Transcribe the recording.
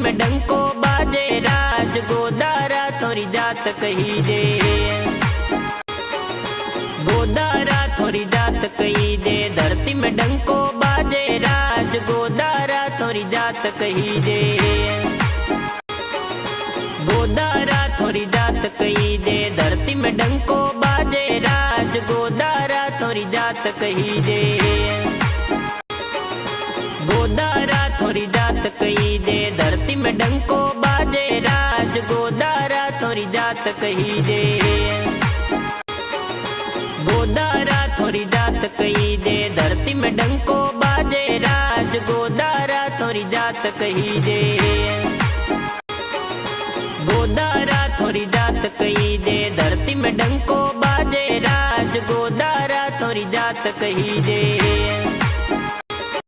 में डंको बाजे राज गोदारा थोड़ी जात कही दे। गोदारा थोड़ी जात कही दे धरती में डंको बाजे राज गोदारा थोड़ी जात कही दे। गोदारा थोड़ी जात कही दे धरती में डंको बाजे राज गोदारा थोड़ी जात कही दे। गोदारा थोड़ी जात कही दे धरती में डंको बाजे राज गोदारा थोड़ी जात कही दे। गोदारा थोड़ी जात कही दे धरती में डंको बाजे राज गोदारा थोड़ी जात कही दे। गोदारा थोड़ी जात कही दे धरती में डंको बाजे राज गोदारा थोड़ी जात कही दे।